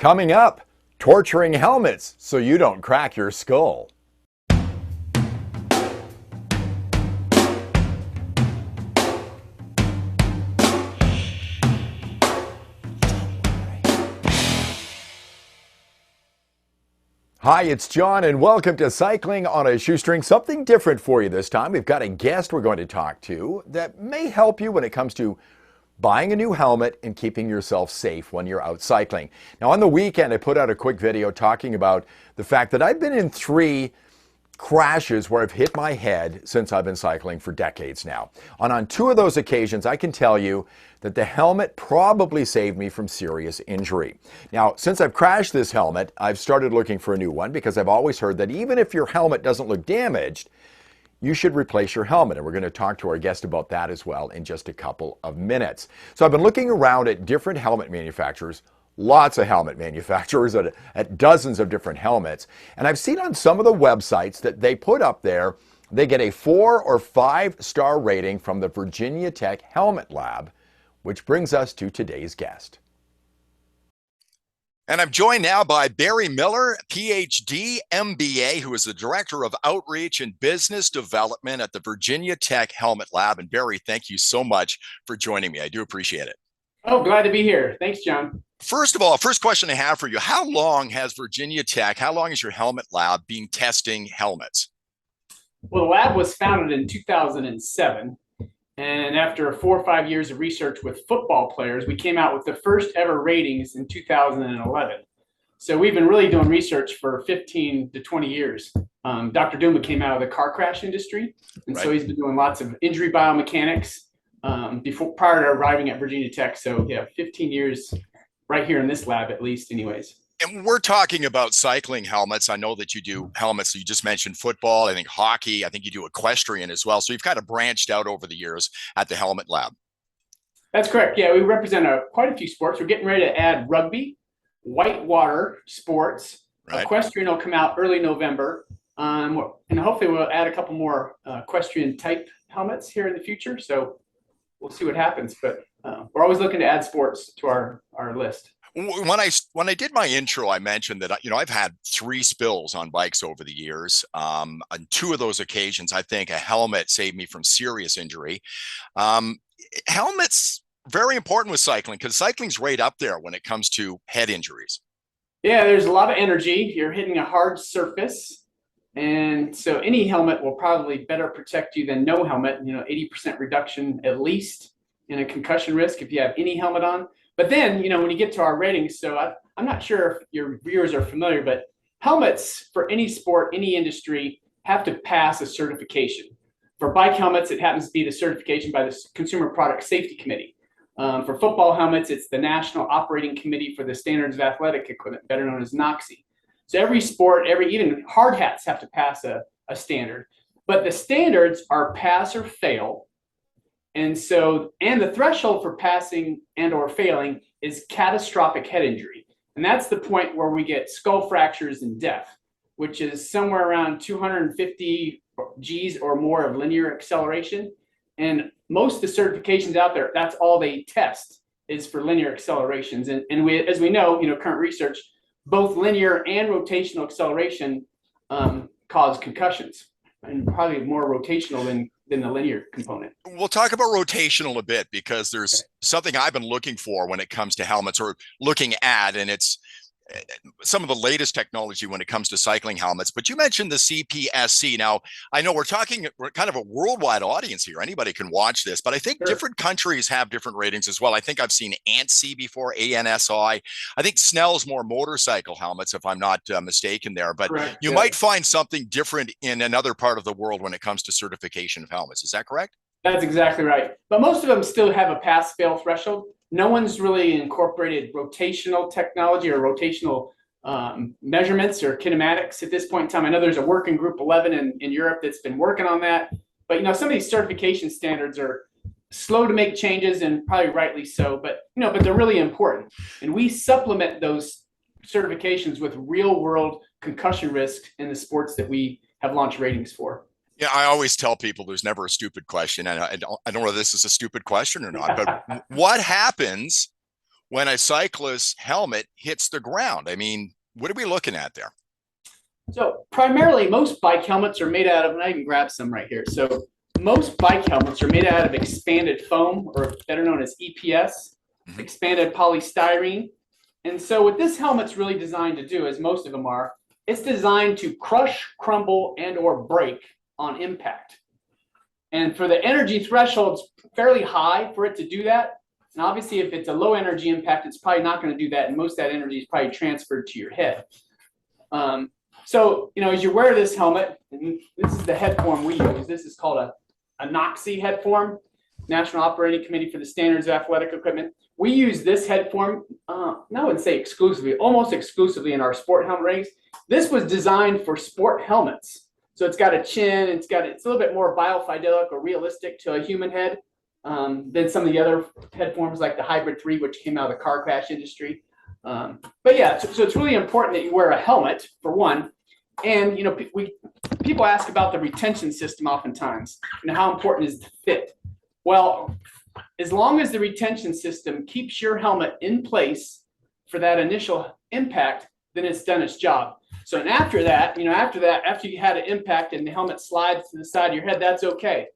Coming up, torturing helmets so you don't crack your skull. Hi, it's John, and welcome to Cycling on a Shoestring. Something different for you this time. We've got a guest we're going to talk to that may help you when it comes to buying a new helmet and keeping yourself safe when you're out cycling. Now, on the weekend, I put out a quick video talking about the fact that I've been in 3 crashes where I've hit my head since I've been cycling for decades now. And on 2 of those occasions, I can tell you that the helmet probably saved me from serious injury. Now, since I've crashed this helmet, I've started looking for a new one because I've always heard that even if your helmet doesn't look damaged, you should replace your helmet. And we're going to talk to our guest about that as well in just a couple of minutes. So I've been looking around at different helmet manufacturers, lots of helmet manufacturers at dozens of different helmets. And I've seen on some of the websites that they put up there, they get a 4 or 5-star rating from the Virginia Tech Helmet Lab, which brings us to today's guest. And I'm joined now by Barry Miller, PhD, MBA, who is the Director of Outreach and Business Development at the Virginia Tech Helmet Lab. And Barry, thank you so much for joining me. I do appreciate it. Oh, glad to be here. Thanks, John. First of all, first question I have for you, how long has your helmet lab been testing helmets? Well, the lab was founded in 2007. And after 4 or 5 years of research with football players, we came out with the first ever ratings in 2011. So we've been really doing research for 15 to 20 years. Dr. Duma came out of the car crash industry. And so he's been doing lots of injury biomechanics prior to arriving at Virginia Tech. So yeah, 15 years right here in this lab, at least anyways. And we're talking about cycling helmets. I know that you do helmets. You just mentioned football, I think hockey, I think you do equestrian as well. So you've kind of branched out over the years at the Helmet Lab. That's correct. Yeah, we represent quite a few sports. We're getting ready to add rugby, whitewater sports. Right. Equestrian will come out early November. And hopefully we'll add a couple more equestrian type helmets here in the future. So we'll see what happens. But we're always looking to add sports to our list. When I did my intro, I mentioned that I've had 3 spills on bikes over the years. On 2 of those occasions, I think a helmet saved me from serious injury. Helmets very important with cycling because cycling's right up there when it comes to head injuries. Yeah, there's a lot of energy. You're hitting a hard surface, and so any helmet will probably better protect you than no helmet. 80% reduction at least in a concussion risk if you have any helmet on. But then, when you get to our ratings, so I'm not sure if your viewers are familiar, but helmets for any sport, any industry have to pass a certification. For bike helmets, it happens to be the certification by the Consumer Product Safety Committee. For football helmets, it's the National Operating Committee for the Standards of Athletic Equipment, better known as NOCSE. So every sport, even hard hats have to pass a standard. But the standards are pass or fail. And the threshold for passing and or failing is catastrophic head injury. And that's the point where we get skull fractures and death, which is somewhere around 250 G's or more of linear acceleration. And most of the certifications out there, that's all they test is for linear accelerations. And we, as we know, current research, both linear and rotational acceleration cause concussions, and probably more rotational than the linear component. We'll talk about rotational a bit because there's something I've been looking for when it comes to helmets or looking at, and it's some of the latest technology when it comes to cycling helmets. But you mentioned the CPSC. Now, I know we're kind of a worldwide audience here. Anybody can watch this, but I think different countries have different ratings as well. I think I've seen ANSI before, ANSI. I think Snell's more motorcycle helmets, if I'm not mistaken there. But you might find something different in another part of the world when it comes to certification of helmets. Is that correct? That's exactly right. But most of them still have a pass-fail threshold. No one's really incorporated rotational technology or rotational measurements or kinematics at this point in time. I know there's a working group 11 in Europe that's been working on that. But some of these certification standards are slow to make changes, and probably rightly so. But they're really important. And we supplement those certifications with real-world concussion risk in the sports that we have launched ratings for. Yeah, I always tell people there's never a stupid question. And I don't know if this is a stupid question or not, but what happens when a cyclist's helmet hits the ground? I mean, what are we looking at there? So primarily, most bike helmets are made out of, and I can grab some right here. So most bike helmets are made out of expanded foam, or better known as EPS, expanded polystyrene. And so what this helmet's really designed to do, as most of them are, it's designed to crush, crumble, and or break on impact. And for the energy threshold, it's fairly high for it to do that. And obviously, if it's a low energy impact, it's probably not going to do that. And most of that energy is probably transferred to your head. So, as you wear this helmet, and this is the head form we use. This is called a NOXI head form, National Operating Committee for the Standards of Athletic Equipment. We use this head form, I wouldn't say exclusively, almost exclusively in our sport helmet rings. This was designed for sport helmets. So it's got a chin, it's a little bit more biofidelic or realistic to a human head than some of the other head forms like the Hybrid 3, which came out of the car crash industry. But yeah, so it's really important that you wear a helmet, for one. And, people ask about the retention system oftentimes, and how important is the fit. Well, as long as the retention system keeps your helmet in place for that initial impact, then it's done its job. So, and after you had an impact and the helmet slides to the side of your head, that's okay,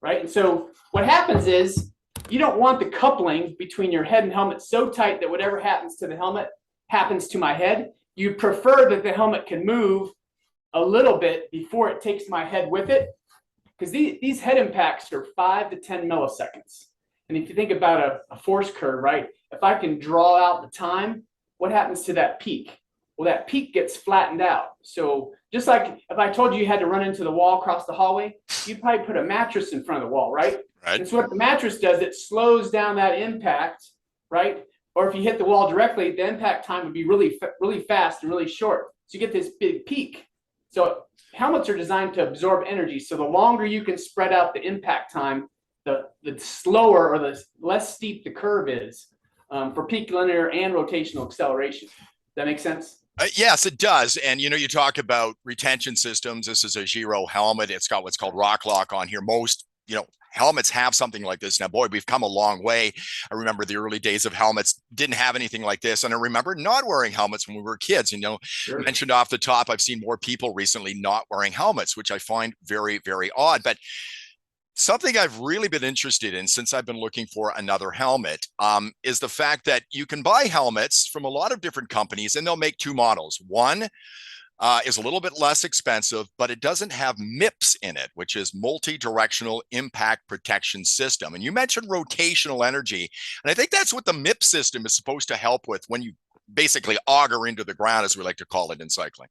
right? And so what happens is you don't want the coupling between your head and helmet so tight that whatever happens to the helmet happens to my head. You prefer that the helmet can move a little bit before it takes my head with it, because these head impacts are 5 to 10 milliseconds. And if you think about a force curve, right? If I can draw out the time, what happens to that peak? Well, that peak gets flattened out. So just like if I told you had to run into the wall across the hallway, you'd probably put a mattress in front of the wall, right? Right. And so what the mattress does, it slows down that impact, right? Or if you hit the wall directly, the impact time would be really fast and really short. So you get this big peak. So helmets are designed to absorb energy. So the longer you can spread out the impact time, the slower or the less steep the curve is for peak linear and rotational acceleration. Does that make sense? Yes, it does. And, you talk about retention systems. This is a Giro helmet. It's got what's called Rock Lock on here. Most, helmets have something like this. Now, boy, we've come a long way. I remember the early days of helmets didn't have anything like this. And I remember not wearing helmets when we were kids. Sure. Mentioned off the top, I've seen more people recently not wearing helmets, which I find very, very odd. But something I've really been interested in since I've been looking for another helmet is the fact that you can buy helmets from a lot of different companies, and they'll make two models. One is a little bit less expensive, but it doesn't have MIPS in it, which is multi-directional impact protection system. And you mentioned rotational energy, and I think that's what the MIPS system is supposed to help with when you basically auger into the ground, as we like to call it in cycling.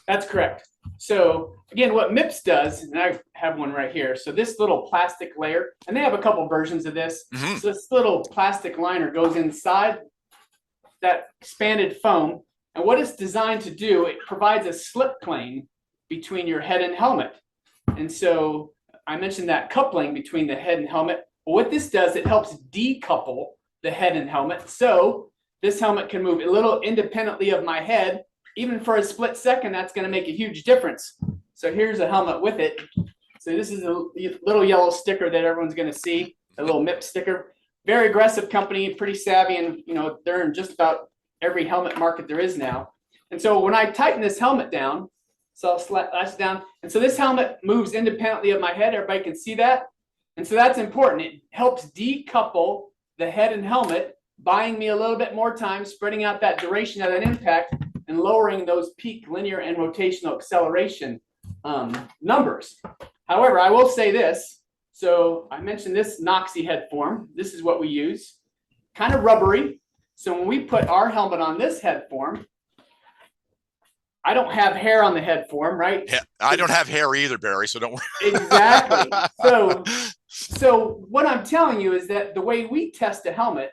That's correct. So again, what MIPS does, and I have one right here. So this little plastic layer, and they have a couple versions of this. Mm-hmm. So this little plastic liner goes inside that expanded foam. And what it's designed to do, it provides a slip plane between your head and helmet. And so I mentioned that coupling between the head and helmet. Well, what this does, it helps decouple the head and helmet. So this helmet can move a little independently of my head. Even for a split second, that's going to make a huge difference. So here's a helmet with it. So this is a little yellow sticker that everyone's going to see, a little MIPS sticker. Very aggressive company, pretty savvy, and they're in just about every helmet market there is now. And so when I tighten this helmet down, so I'll slash it down, and so this helmet moves independently of my head. Everybody can see that. And so that's important. It helps decouple the head and helmet, buying me a little bit more time, spreading out that duration of that impact, and lowering those peak linear and rotational acceleration numbers. However, I will say this. So I mentioned this NOXI head form. This is what we use. Kind of rubbery. So when we put our helmet on this head form, I don't have hair on the head form, right? Yeah, I don't have hair either, Barry, so don't worry. Exactly. So what I'm telling you is that the way we test a helmet,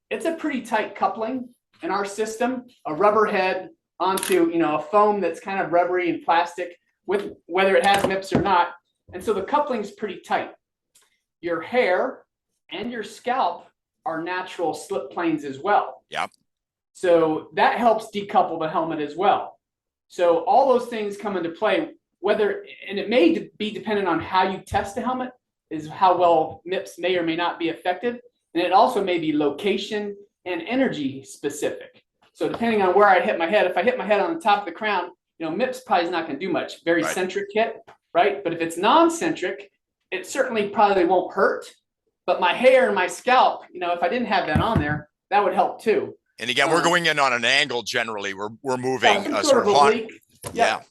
it's a pretty tight coupling in our system, a rubber head onto, a foam that's kind of rubbery and plastic, with whether it has MIPS or not. And so the coupling's pretty tight. Your hair and your scalp are natural slip planes as well. Yep. So that helps decouple the helmet as well. So all those things come into play, and it may be dependent on how you test the helmet, is how well MIPS may or may not be affected. And it also may be location, and energy specific. So depending on where I hit my head, if I hit my head on the top of the crown, MIPS probably is not going to do much. Very centric hit, right? But if it's non-centric, it certainly probably won't hurt. But my hair and my scalp, if I didn't have that on there, that would help too. And again, we're going in on an angle generally. We're moving sort of a hot. leak. Yeah.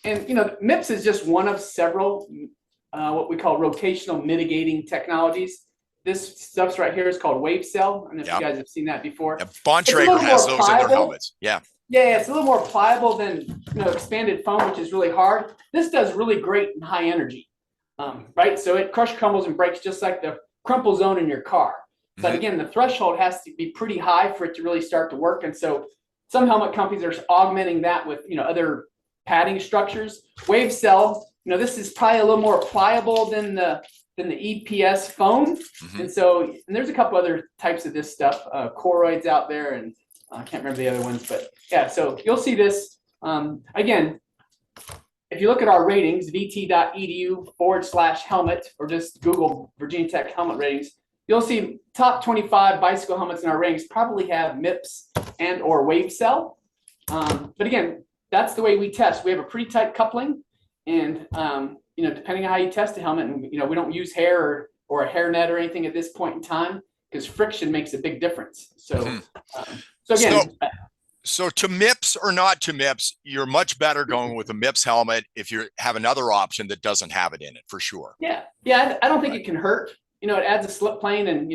And MIPS is just one of several what we call rotational mitigating technologies. This stuff's right here is called wave cell. I don't know if you guys have seen that before. Bontrager has those in their helmets. Yeah, it's a little more pliable than expanded foam, which is really hard. This does really great in high energy, right? So it crumbles and breaks just like the crumple zone in your car. But again, the threshold has to be pretty high for it to really start to work. And so some helmet companies are augmenting that with other padding structures. Wave cell, this is probably a little more pliable than the EPS foam. And there's a couple other types of this stuff, choroids out there, and I can't remember the other ones, but yeah, so you'll see this. Again, if you look at our ratings, vt.edu/helmet, or just Google Virginia Tech helmet ratings, you'll see top 25 bicycle helmets in our ratings probably have MIPS and or wave cell. But again, that's the way we test. We have a pretty tight coupling, and depending on how you test a helmet, and we don't use hair or a hair net or anything at this point in time, because friction makes a big difference. So, so to MIPS or not to MIPS, you're much better going with a MIPS helmet if you have another option that doesn't have it in it, for sure. Yeah, I don't think it can hurt. It adds a slip plane, and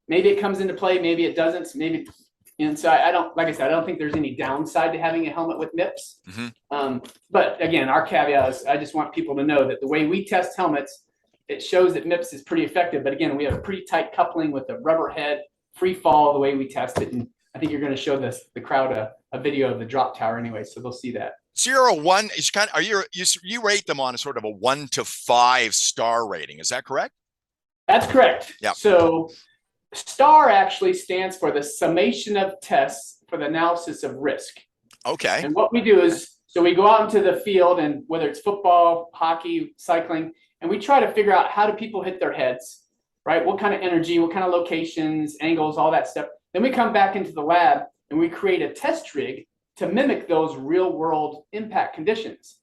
maybe it comes into play, maybe it doesn't, maybe. And so I don't, like I said, I don't think there's any downside to having a helmet with MIPS. But again, our caveat is I just want people to know that the way we test helmets, it shows that MIPS is pretty effective. But again, we have a pretty tight coupling with the rubber head, free fall, the way we test it. And I think you're going to show the crowd a video of the drop tower anyway, so they'll see that. So you're a one. It's kind of, you rate them on a sort of a 1 to 5 star rating. Is that correct? That's correct. Yeah. So STAR actually stands for the summation of tests for the analysis of risk. Okay. And what we do is, so we go out into the field, and whether it's football, hockey, cycling, and we try to figure out how do people hit their heads, right? What kind of energy, what kind of locations, angles, all that stuff. Then we come back into the lab and we create a test rig to mimic those real world impact conditions.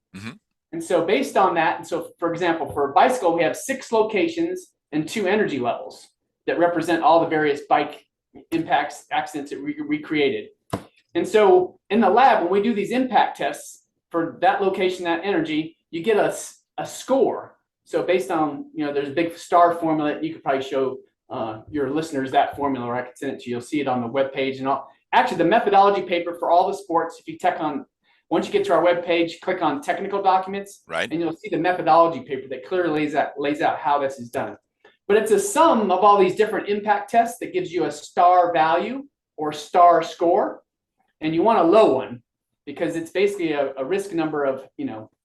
And so based on that, and so for example, for a bicycle, we have 6 locations and 2 energy levels that represent all the various bike impacts, accidents that we created. And so in the lab, when we do these impact tests for that location, that energy, you get a score. So based on, there's a big STAR formula. You could probably show your listeners that formula, or I could send it to you. You'll see it on the webpage and all. Actually, the methodology paper for all the sports, if you once you get to our webpage, click on technical documents, right, and you'll see the methodology paper that clearly lays out how this is done. But it's a sum of all these different impact tests that gives you a STAR value or STAR score. And you want a low one because it's basically a risk number of,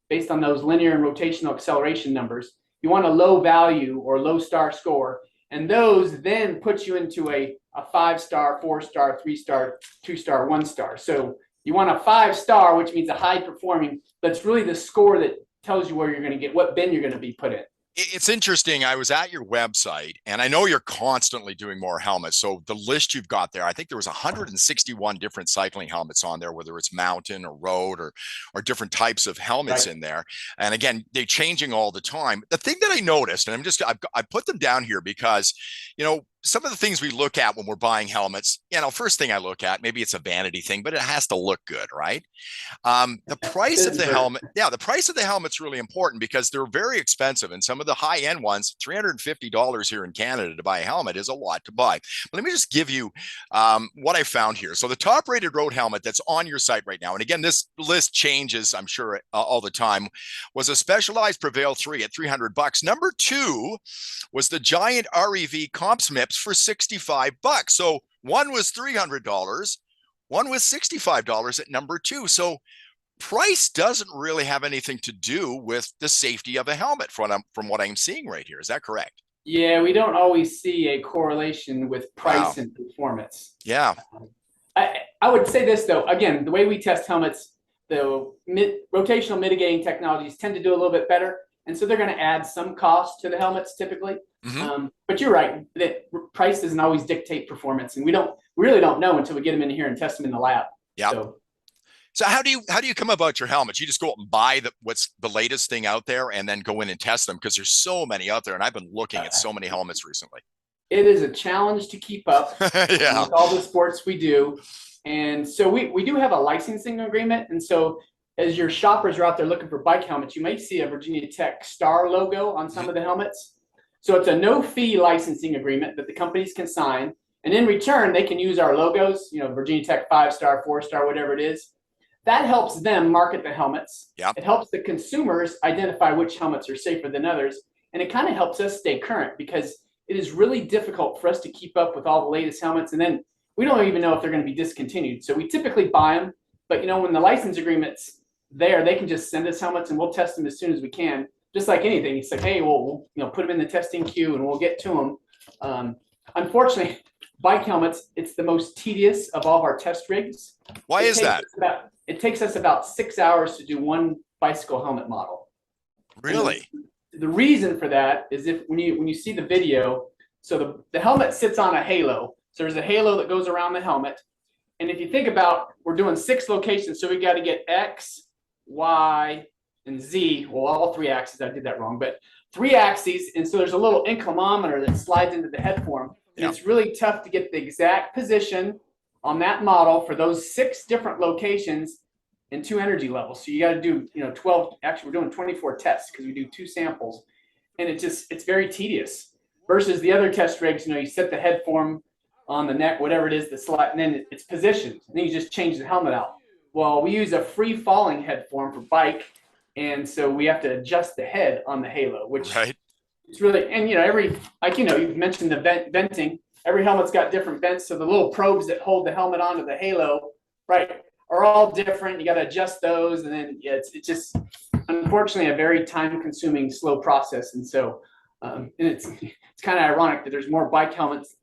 based on those linear and rotational acceleration numbers. You want a low value or low STAR score. And those then put you into a 5-star, 4-star, 3-star, 2-star, 1-star. So you want a 5-star, which means a high performing, but it's really the score that tells you where you're going to get, what bin you're going to be put in. It's interesting. I was at your website, and I know you're constantly doing more helmets. So the list you've got there, I think there was 161 different cycling helmets on there, whether it's mountain or road or different types of helmets in there. And again, they're changing all the time. The thing that I noticed, and I put them down here because, some of the things we look at when we're buying helmets, first thing I look at, maybe it's a vanity thing, but it has to look good, right? The price of the helmet, the price of the helmet's really important because they're very expensive. And some of the high-end ones, $350 here in Canada to buy a helmet is a lot to buy. But let me just give you what I found here. So the top-rated road helmet that's on your site right now, and again, this list changes, I'm sure, all the time, was a Specialized Prevail 3 at $300. Number 2 was the Giant REV Comps MIPS for $65. So one was $300, one was $65 at number 2. So price doesn't really have anything to do with the safety of a helmet from what I'm seeing right here. Is that correct? Yeah, we don't always see a correlation with price and performance. Yeah. I would say this though, again, the way we test helmets, the rotational mitigating technologies tend to do a little bit better. And so they're going to add some cost to the helmets typically. Mhm. But you're right that price doesn't always dictate performance, and we really don't know until we get them in here and test them in the lab. Yep. So So how do you come about your helmets? You just go out and buy what's the latest thing out there and then go in and test them because there's so many out there, and I've been looking at so many helmets recently. it is a challenge to keep up Yeah. with all the sports we do. And so we do have a licensing agreement. And so as your shoppers are out there looking for bike helmets, you may see a Virginia Tech star logo on some of the helmets. So it's a no fee licensing agreement that the companies can sign. And in return, they can use our logos, Virginia Tech 5-star, 4-star, whatever it is. That helps them market the helmets. Yep. It helps the consumers identify which helmets are safer than others. And it kind of helps us stay current because it is really difficult for us to keep up with all the latest helmets. And then we don't even know if they're going to be discontinued. So we typically buy them. But, when the license agreement's there, they can just send us helmets and we'll test them as soon as we can. Just like anything. It's like, hey, we'll put them in the testing queue and we'll get to them. Unfortunately, bike helmets, it's the most tedious of all of our test rigs. Why is that? It takes us about 6 hours to do one bicycle helmet model. Really? The reason for that is when you see the video, so the helmet sits on a halo. So there's a halo that goes around the helmet. And if you think about, we're doing 6 locations, so we got to get X, Y, and Z. Well, all 3 axes, I did that wrong, but 3 axes. And so there's a little inclinometer that slides into the head form. And it's really tough to get the exact position on that model for those 6 different locations and 2 energy levels. So you got to do, 12, actually we're doing 24 tests because we do 2 samples. And it's very tedious versus the other test rigs, you set the head form on the neck, whatever it is, the slide, and then it's positioned. And then you just change the helmet out. Well, we use a free falling head form for bike. And so we have to adjust the head on the halo, which it's really, and you've mentioned the venting. Every helmet's got different vents. So the little probes that hold the helmet onto the halo, are all different. You got to adjust those. And then it's just, unfortunately, a very time consuming, slow process. And so, and it's kind of ironic that there's more bike helmets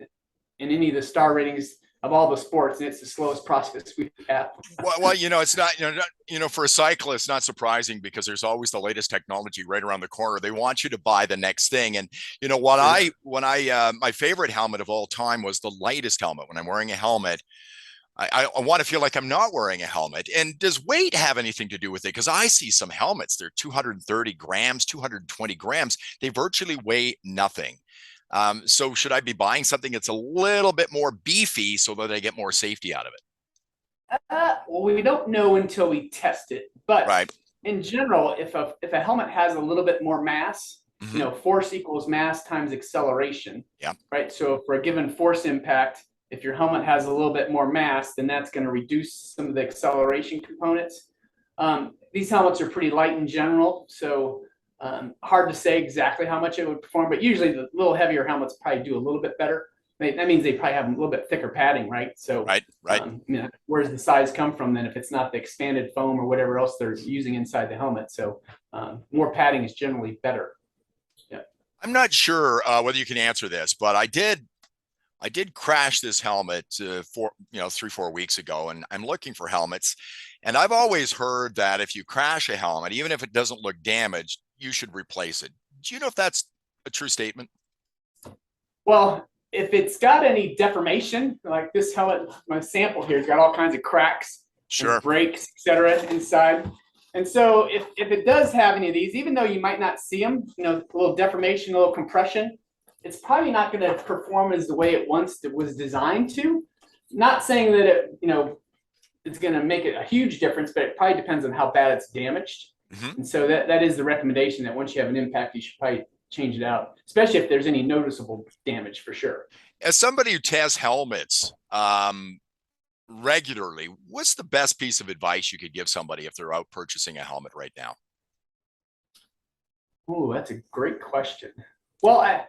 in any of the star ratings of all the sports, and it's the slowest process we have. Well, it's not, for a cyclist, not surprising because there's always the latest technology right around the corner. They want you to buy the next thing. And my favorite helmet of all time was the lightest helmet. When I'm wearing a helmet, I want to feel like I'm not wearing a helmet. And does weight have anything to do with it? Because I see some helmets, they're 230 grams, 220 grams. They virtually weigh nothing. So should I be buying something that's a little bit more beefy so that I get more safety out of it? Well, we don't know until we test it. But in general, if a helmet has a little bit more mass, force equals mass times acceleration. Yeah. Right. So for a given force impact, if your helmet has a little bit more mass, then that's going to reduce some of the acceleration components. These helmets are pretty light in general, so hard to say exactly how much it would perform, but usually the little heavier helmets probably do a little bit better. That means they probably have a little bit thicker padding, right? So, where does the size come from then if it's not the expanded foam or whatever else they're using inside the helmet? So, more padding is generally better. Yeah. I'm not sure whether you can answer this, but I did crash this helmet 3-4 weeks ago, and I'm looking for helmets. And I've always heard that if you crash a helmet, even if it doesn't look damaged, you should replace it. Do you know if that's a true statement? Well, if it's got any deformation, like this helmet, my sample here has got all kinds of cracks, and breaks, etc. inside. And so if it does have any of these, even though you might not see them, a little deformation, a little compression, it's probably not going to perform as the way it once was designed to. Not saying that it's going to make it a huge difference, but it probably depends on how bad it's damaged. Mm-hmm. And so that is the recommendation, that once you have an impact, you should probably change it out, especially if there's any noticeable damage, for sure. As somebody who tests helmets regularly, what's the best piece of advice you could give somebody if they're out purchasing a helmet right now? Oh, that's a great question. Well, I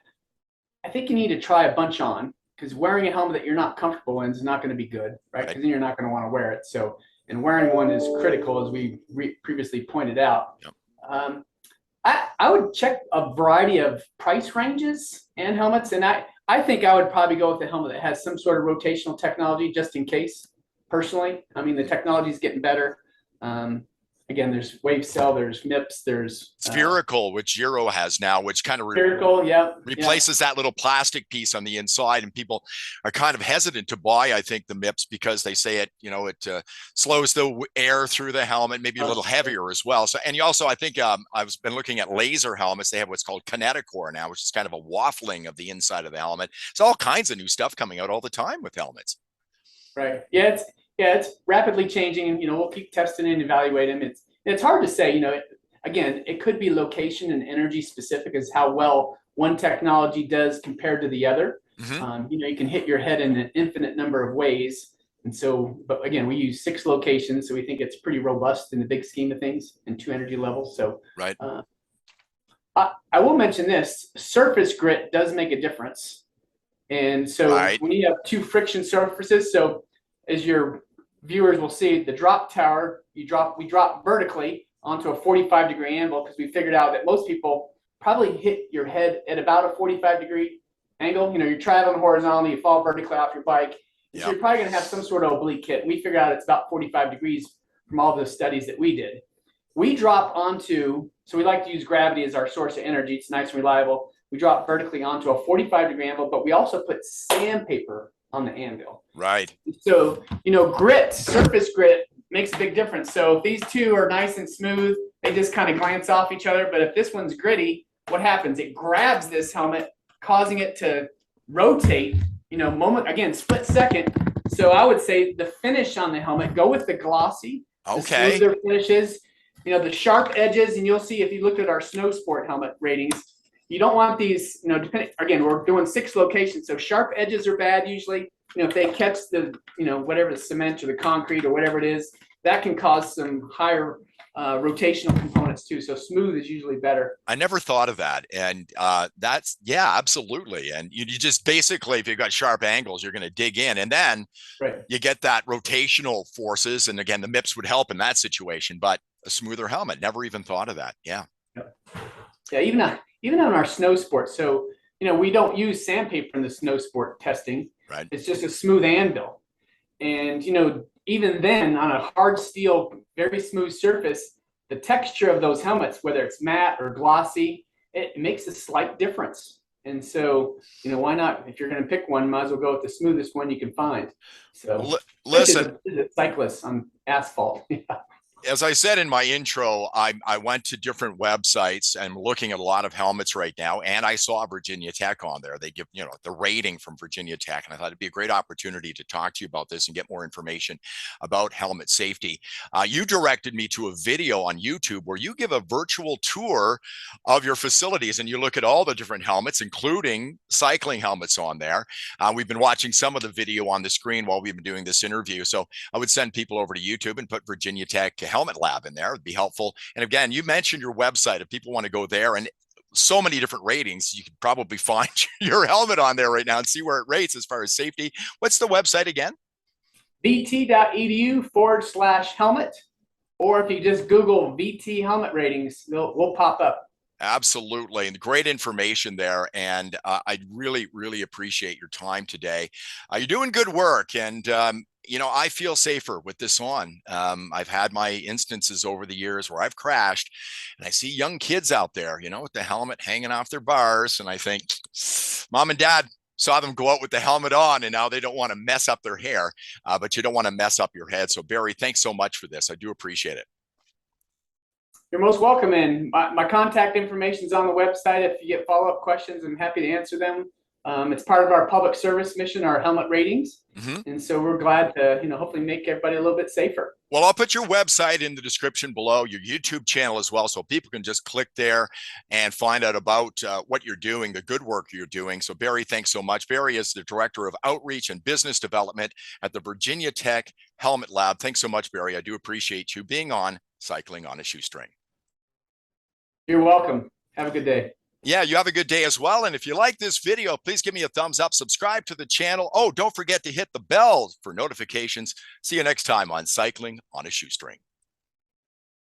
think you need to try a bunch on, because wearing a helmet that you're not comfortable in is not going to be good, right? Because then you're not going to want to wear it. So, and wearing one is critical, as we previously pointed out. Yep. I would check a variety of price ranges and helmets, and I think I would probably go with a helmet that has some sort of rotational technology, just in case. Personally, I mean, the technology is getting better. again, there's wave cell, there's MIPS, there's Spherical, which Giro has now, which kind of spherical. Yeah, replaces that little plastic piece on the inside, and people are kind of hesitant to buy, I think, the MIPS because they say it, it slows the air through the helmet, maybe a little heavier as well. So, and you also, I think, I've been looking at laser helmets. They have what's called Kineticore now, which is kind of a waffling of the inside of the helmet. It's all kinds of new stuff coming out all the time with helmets. Right. Yeah, it's rapidly changing, and we'll keep testing and evaluating them. It's hard to say, again, it could be location and energy specific as how well one technology does compared to the other. Mm-hmm. You can hit your head in an infinite number of ways. And so, but again, we use 6 locations, so we think it's pretty robust in the big scheme of things and 2 energy levels. So, right. I will mention this: surface grit does make a difference. And so when you have 2 friction surfaces, so as your viewers will see, the drop tower, we drop vertically onto a 45-degree angle because we figured out that most people probably hit your head at about a 45-degree angle. You're traveling horizontally, you fall vertically off your bike. Yep. So you're probably going to have some sort of oblique hit. We figured out it's about 45 degrees from all the studies that we did. We drop onto, so we like to use gravity as our source of energy. It's nice and reliable. We drop vertically onto a 45-degree anvil, but we also put sandpaper on the anvil. Right. So, grit, surface grit makes a big difference. So if these two are nice and smooth, they just kind of glance off each other. But if this one's gritty, what happens? It grabs this helmet, causing it to rotate, split second. So I would say the finish on the helmet, go with the glossy, the smoother finishes, the sharp edges. And you'll see if you look at our snow sport helmet ratings, you don't want these, depending, again, we're doing 6 locations. So sharp edges are bad usually. If they catch the, whatever the cement or the concrete or whatever it is, that can cause some higher rotational components too. So smooth is usually better. I never thought of that. And that's, yeah, absolutely. And you just basically, if you've got sharp angles, you're going to dig in, and then you get that rotational forces. And again, the MIPS would help in that situation, but a smoother helmet, never even thought of that. Yeah. Yeah. Even on our snow sport. So, we don't use sandpaper in the snow sport testing. Right. It's just a smooth anvil. And, even then on a hard steel, very smooth surface, the texture of those helmets, whether it's matte or glossy, it makes a slight difference. And so, why not? If you're going to pick one, might as well go with the smoothest one you can find. So listen, cyclists on asphalt. As I said in my intro, I went to different websites and I'm looking at a lot of helmets right now, and I saw Virginia Tech on there. They give, the rating from Virginia Tech, and I thought it'd be a great opportunity to talk to you about this and get more information about helmet safety. You directed me to a video on YouTube where you give a virtual tour of your facilities and you look at all the different helmets, including cycling helmets on there. We've been watching some of the video on the screen while we've been doing this interview. So I would send people over to YouTube and put Virginia Tech Helmet Lab in there. It'd be helpful. And again, you mentioned your website. If people want to go there, and so many different ratings, you could probably find your helmet on there right now and see where it rates as far as safety. What's the website again? vt.edu/helmet. Or if you just Google VT helmet ratings, we'll pop up. Absolutely. And great information there. And I really, really appreciate your time today. You're doing good work. And, I feel safer with this on. I've had my instances over the years where I've crashed and I see young kids out there, with the helmet hanging off their bars. And I think, Mom and Dad saw them go out with the helmet on, and now they don't want to mess up their hair, but you don't want to mess up your head. So Barry, thanks so much for this. I do appreciate it. You're most welcome. And my contact information is on the website. If you get follow-up questions, I'm happy to answer them. It's part of our public service mission, our helmet ratings. Mm-hmm. And so we're glad to, hopefully make everybody a little bit safer. Well, I'll put your website in the description below, your YouTube channel as well, so people can just click there and find out about what you're doing, the good work you're doing. So Barry, thanks so much. Barry is the Director of Outreach and Business Development at the Virginia Tech Helmet Lab. Thanks so much, Barry. I do appreciate you being on Cycling on a Shoestring. You're welcome. Have a good day. Yeah, you have a good day as well. And if you like this video, please give me a thumbs up, subscribe to the channel. Oh, don't forget to hit the bell for notifications. See you next time on Cycling on a Shoestring.